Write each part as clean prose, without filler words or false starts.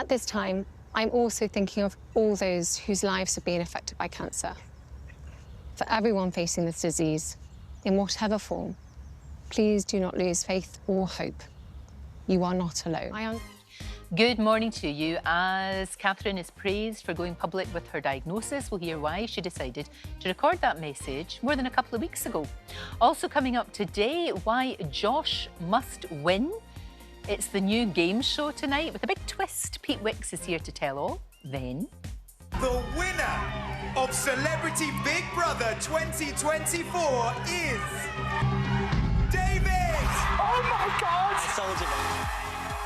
At this time, I'm also thinking of all those whose lives have been affected by cancer. For everyone facing this disease, in whatever form, please do not lose faith or hope. You are not alone. Good morning to you. As Catherine is praised for going public with her diagnosis, we'll hear why she decided to record that message more than a couple of weeks ago. Also coming up today, why Josh must win. It's the new game show tonight with a big twist. Pete Wicks is here to tell all. Then... The winner of Celebrity Big Brother 2024 is... David! Oh my God! I told you, man.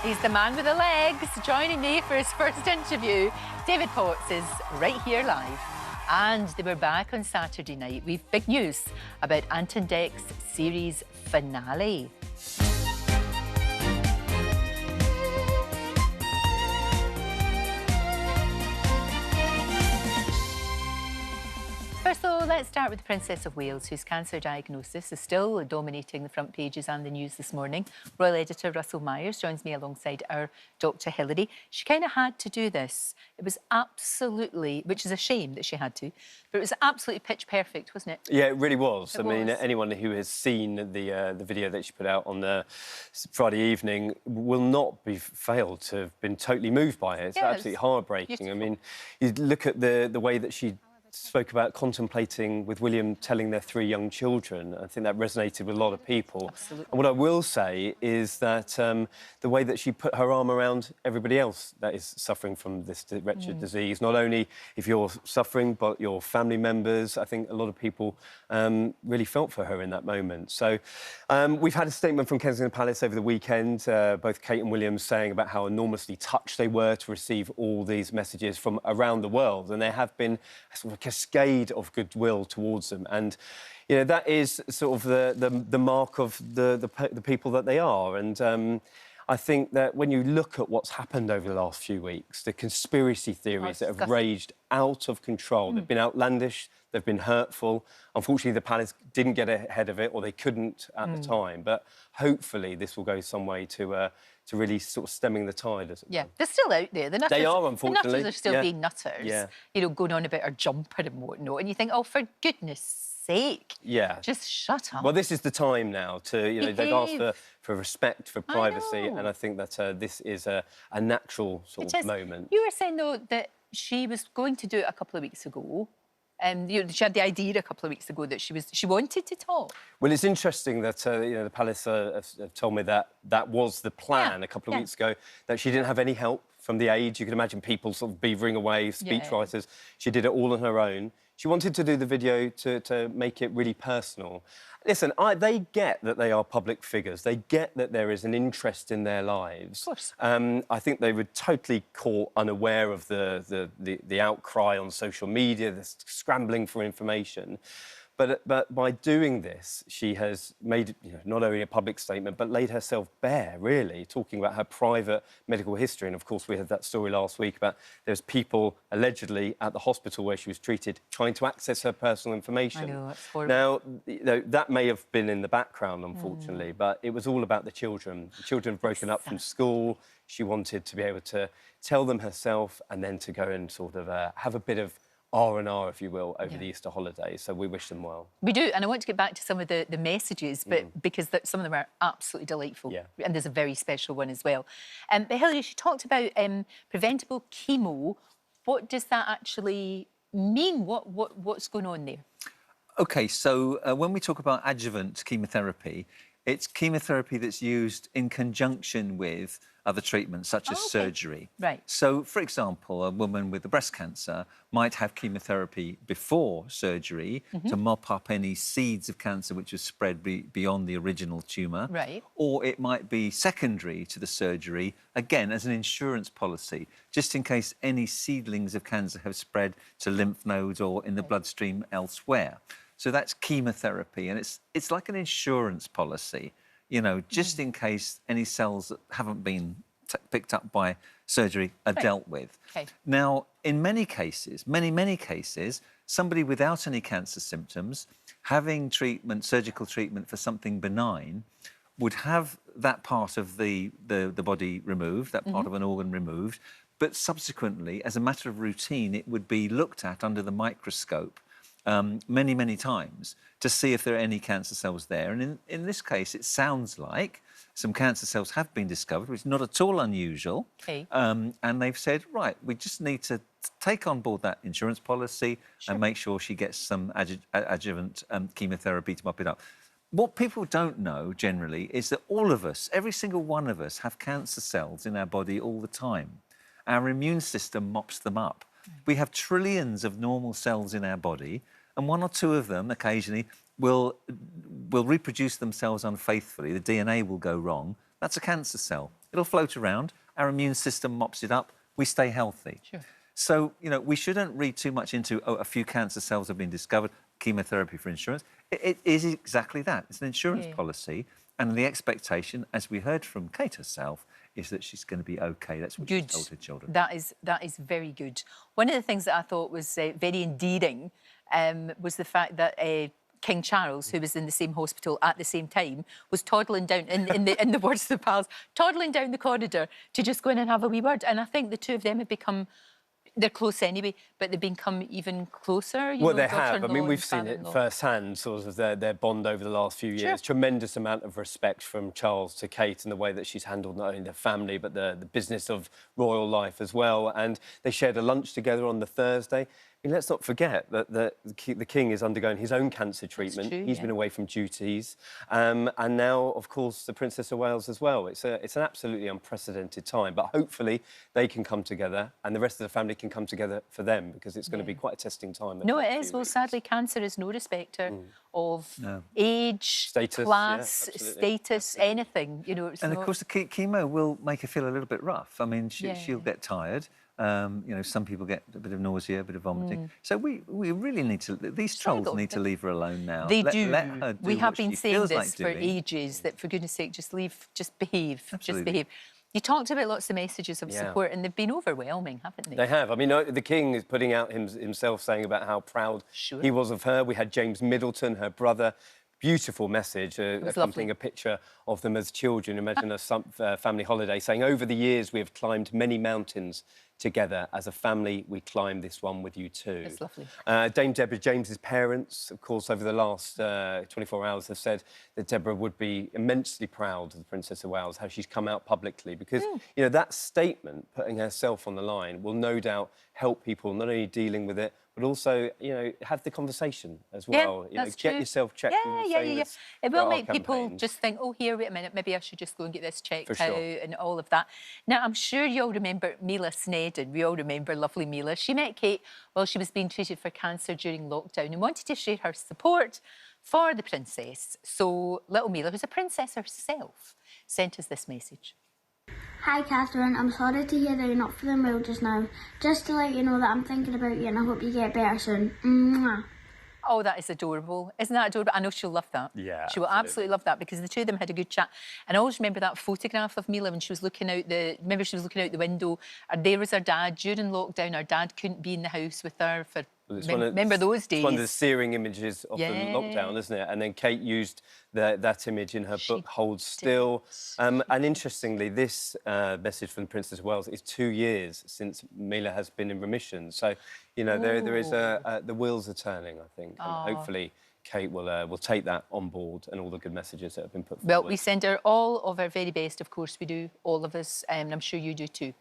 He's the man with the legs. Joining me for his first interview, David Potts is right here live. And they were back on Saturday night. We've big news about Ant and Dec's series finale. First, though, let's start with the Princess of Wales, whose cancer diagnosis is still dominating the front pages and the news this morning. Royal Editor Russell Myers joins me alongside our Dr. Hilary. She kind of had to do this. It was absolutely, which is a shame that she had to, but it was absolutely pitch perfect, wasn't it? Yeah, it really was. It I mean, was. anyone who has seen the video that she put out on the Friday evening will not be failed to have been totally moved by it. It's absolutely heartbreaking. beautiful. I mean, you look at the way that she spoke about contemplating with William telling their 3 young children. I think that resonated with a lot of people. Absolutely. And what I will say is that the way that she put her arm around everybody else that is suffering from this wretched disease, not only if you're suffering, but your family members, I think a lot of people really felt for her in that moment. So we've had a statement from Kensington Palace over the weekend, both Kate and William saying about how enormously touched they were to receive all these messages from around the world. And there have been a sort of cascade of goodwill towards them, and you know that is sort of the mark of the people that they are. And I think that when you look at what's happened over the last few weeks, the conspiracy theories that have raged out of control, they've been outlandish, they've been hurtful. Unfortunately, the palace didn't get ahead of it, or they couldn't at the time. But hopefully, this will go some way to really sort of stemming the tide. As it were. They're still out there. The nutters, They are, unfortunately. The nutters are still being nutters. You know, going on about her jumper and whatnot. And you think, oh, for goodness sake. Yeah. Just shut up. Well, this is the time now to, you know, they've asked for respect, for privacy, and I think that this is a natural sort of moment. You were saying, though, that she was going to do it a couple of weeks ago. You know, she had the idea a couple of weeks ago that she wanted to talk. Well, it's interesting that you know, the palace have told me that that was the plan a couple of weeks ago, that she didn't have any help from the aides. You can imagine people sort of beavering away, speechwriters. She did it all on her own. She wanted to do the video to make it really personal. Listen, they get that they are public figures. They get that there is an interest in their lives. Of course. I think they were totally caught unaware of the outcry on social media, the scrambling for information. But by doing this, she has made not only a public statement, but laid herself bare, really, talking about her private medical history. And, of course, we had that story last week about there's people allegedly at the hospital where she was treated trying to access her personal information. I know, it's horrible. Now, that may have been in the background, unfortunately, but it was all about the children. The children have broken up from school. She wanted to be able to tell them herself and then to go and sort of have a bit of R&R, if you will, over the Easter holidays. So we wish them well. We do, and I want to get back to some of the messages, but because some of them are absolutely delightful. Yeah. And there's a very special one as well. But Hilary, she talked about preventable chemo. What does that actually mean? What's going on there? OK, so when we talk about adjuvant chemotherapy, it's chemotherapy that's used in conjunction with other treatments, such as surgery. Right. So, for example, a woman with the breast cancer might have chemotherapy before surgery to mop up any seeds of cancer which have spread beyond the original tumour. Right. Or it might be secondary to the surgery, again, as an insurance policy, just in case any seedlings of cancer have spread to lymph nodes or in the bloodstream elsewhere. So that's chemotherapy, and it's like an insurance policy, you know, just in case any cells that haven't been picked up by surgery are dealt with. Okay. Now, in many cases, many cases, somebody without any cancer symptoms, having treatment, surgical treatment for something benign, would have that part of the body removed, that part of an organ removed, but subsequently, as a matter of routine, it would be looked at under the microscope many, many times to see if there are any cancer cells there. And in this case, it sounds like some cancer cells have been discovered, which is not at all unusual. Okay. And they've said, right, we just need to take on board that insurance policy and make sure she gets some adjuvant chemotherapy to mop it up. What people don't know generally is that all of us, every single one of us, have cancer cells in our body all the time. Our immune system mops them up. We have trillions of normal cells in our body, and one or two of them occasionally will reproduce themselves unfaithfully. The DNA will go wrong. That's a cancer cell. It'll float around. Our immune system mops it up. We stay healthy. Sure. So, you know, we shouldn't read too much into, oh, a few cancer cells have been discovered, chemotherapy for insurance. It is exactly that. It's an insurance policy, and the expectation, as we heard from Kate herself, is that she's going to be OK. That's what she told her children. That is very good. One of the things that I thought was very endearing was the fact that King Charles, who was in the same hospital at the same time, was toddling down, in the words of the pals, toddling down the corridor to just go in and have a wee word. And I think the two of them have become... They're close anyway, but they've become even closer. Well, they have. I mean, we've seen it firsthand, sort of their bond over the last few years. Tremendous amount of respect from Charles to Kate and the way that she's handled not only the family, but the business of royal life as well. And they shared a lunch together on the Thursday. I mean, let's not forget that the King is undergoing his own cancer treatment. He's been away from duties. And now, of course, the Princess of Wales as well. It's an absolutely unprecedented time. But hopefully they can come together and the rest of the family can come together for them, because it's going to be quite a testing time. No, it is. Well, sadly, cancer is no respecter of age, status, class, status, anything. You know, and, of course, the chemo will make her feel a little bit rough. I mean, she'll get tired. You know, some people get a bit of nausea, a bit of vomiting. So we really need to... These trolls need to leave her alone now. They do. Let her do we have what been she saying feels this like for doing. ages, that for goodness sake, just leave, just behave, Absolutely. just behave. You talked about lots of messages of support, and they've been overwhelming, haven't they? They have. I mean, the King is putting out himself saying about how proud he was of her. We had James Middleton, her brother. Beautiful message, accompanying a picture of them as children. Imagine a family holiday, saying, over the years we have climbed many mountains together. As a family, we climb this one with you too. That's lovely. Dame Deborah James's parents, of course, over the last 24 hours have said that Deborah would be immensely proud of the Princess of Wales, how she's come out publicly, because, you know, that statement, putting herself on the line, will no doubt help people not only dealing with it, but also, you know, have the conversation as well. You know, get yourself checked. It will make people just think, oh, here, wait a minute, maybe I should just go and get this checked out and all of that. Now, I'm sure you all remember Mila Snedden. We all remember lovely Mila. She met Kate while she was being treated for cancer during lockdown and wanted to share her support for the princess. So little Mila, who's a princess herself, sent us this message. Hi Catherine, I'm sorry to hear that you're not feeling well just now. Just to let you know that I'm thinking about you and I hope you get better soon. Mwah. Oh, that is adorable. Isn't that adorable? I know she'll love that. Yeah, she will absolutely love that, because the two of them had a good chat. And I always remember that photograph of Mila when she was looking out remember she was looking out the window, and there was her dad during lockdown. Her dad couldn't be in the house with her for... Remember those days? It's one of the searing images of the lockdown, isn't it? And then Kate used that image in her book, Hold Still. And interestingly, this message from the Princess of Wales is 2 years since Mila has been in remission. So, you know, there is the wheels are turning, I think. And hopefully Kate will take that on board and all the good messages that have been put forward. Well, we send her all of our very best, of course we do, all of us, and I'm sure you do too.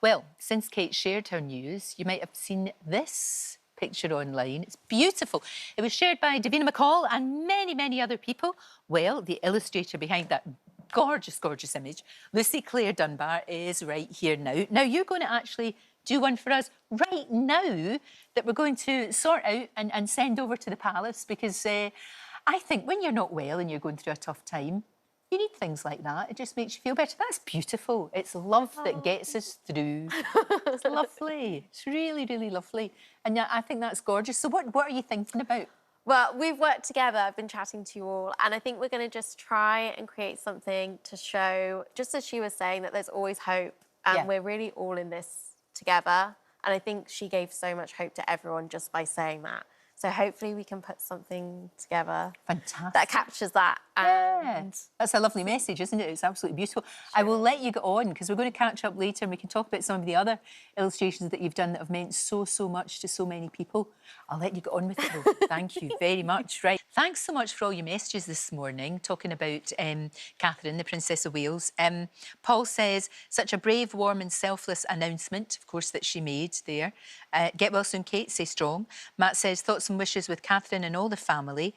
Well, since Kate shared her news, you might have seen this picture online. It's beautiful. It was shared by Davina McCall and many, many other people. Well, the illustrator behind that gorgeous, gorgeous image, Lucy Claire Dunbar, is right here now. Now, you're going to actually do one for us right now that we're going to sort out and send over to the palace, because I think when you're not well and you're going through a tough time, you need things like that. It just makes you feel better. That's beautiful. It's love that gets us through. It's lovely. It's really, really lovely. And I think that's gorgeous. So what are you thinking about? Well, we've worked together. I've been chatting to you all, and I think we're going to just try and create something to show, just as she was saying, that there's always hope, and we're really all in this together. And I think she gave so much hope to everyone just by saying that. So hopefully we can put something together Fantastic. that captures that. And That's a lovely message, isn't it? It's absolutely beautiful. I will let you get on because we're going to catch up later and we can talk about some of the other illustrations that you've done that have meant so much to so many people. I'll let you get on with it though. Thank you very much. Right. Thanks so much for all your messages this morning, talking about Catherine, the Princess of Wales. Paul says, such a brave, warm and selfless announcement, of course, that she made there. Get well soon, Kate, stay strong. Matt says, thoughts and wishes with Catherine and all the family.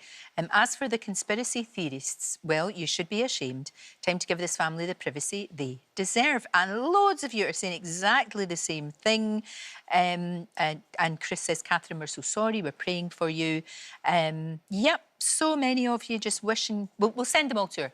As for the conspiracy theorists, well, you should be ashamed. Time to give this family the privacy they deserve. And loads of you are saying exactly the same thing. And Chris says, Catherine, we're so sorry, we're praying for you. Yep, so many of you just wishing... We'll send them all to her.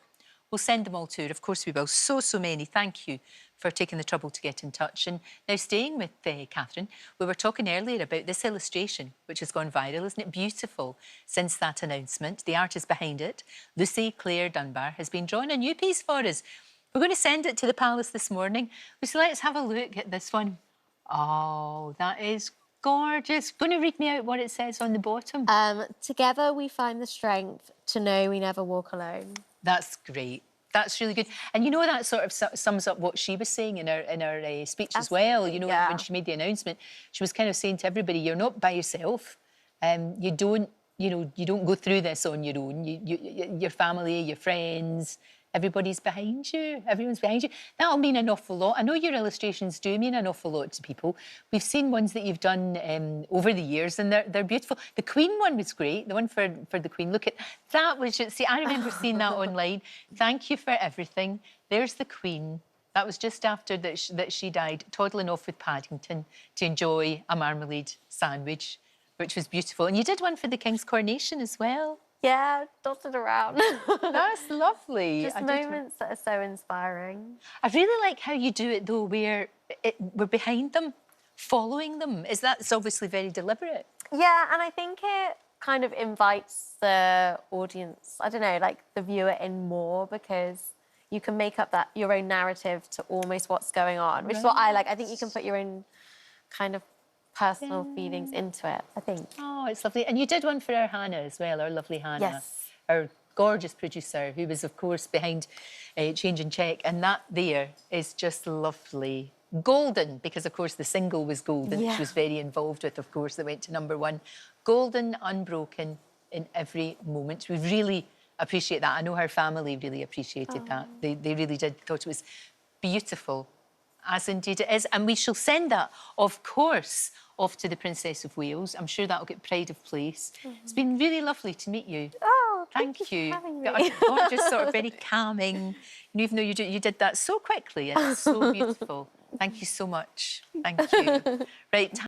We'll send them all to her. Of course we will. So many. Thank you for taking the trouble to get in touch. And now staying with Catherine, we were talking earlier about this illustration, which has gone viral. Isn't it beautiful since that announcement? The artist behind it, Lucy Claire Dunbar, has been drawing a new piece for us. We're going to send it to the Palace this morning. So let's have a look at this one. Oh, that is gorgeous. Going to read me out what it says on the bottom? together we find the strength to know we never walk alone. That's great. That's really good. And you know, that sort of sums up what she was saying in her speech as well. You know, when she made the announcement, she was kind of saying to everybody, you're not by yourself. You don't go through this on your own. Your family, your friends, everybody's behind you. Everyone's behind you. That'll mean an awful lot. I know your illustrations do mean an awful lot to people. We've seen ones that you've done over the years, and they're beautiful. The Queen one was great. The one for the Queen. Look at that. Was just, see, I remember seeing that online. Thank you for everything. There's the Queen. That was just after that she died, toddling off with Paddington to enjoy a marmalade sandwich, which was beautiful. And you did one for the King's coronation as well. Yeah, dotted around. That's lovely. Just moments that are so inspiring. I really like how you do it, though, where we're behind them, following them. It's obviously very deliberate. Yeah, and I think it kind of invites the audience, I don't know, like the viewer in more, because you can make up your own narrative to almost what's going on, which is what I like. I think you can put your own kind of personal feelings into it, I think. Oh, it's lovely. And you did one for our Hannah as well, our lovely Hannah. Yes. Our gorgeous producer, who was, of course, behind Change and Check. And that there is just lovely. Golden, because, of course, the single was Golden, which she was very involved with, of course, that went to #1. Golden, unbroken in every moment. We really appreciate that. I know her family really appreciated that. They really did. Thought it was beautiful, as indeed it is. And we shall send that, of course, off to the Princess of Wales. I'm sure that'll get pride of place. It's been really lovely to meet you. Oh, thank you. For having me. A gorgeous, sort of very calming. And even though you did that so quickly and it's so beautiful. Thank you so much. Thank you. Right.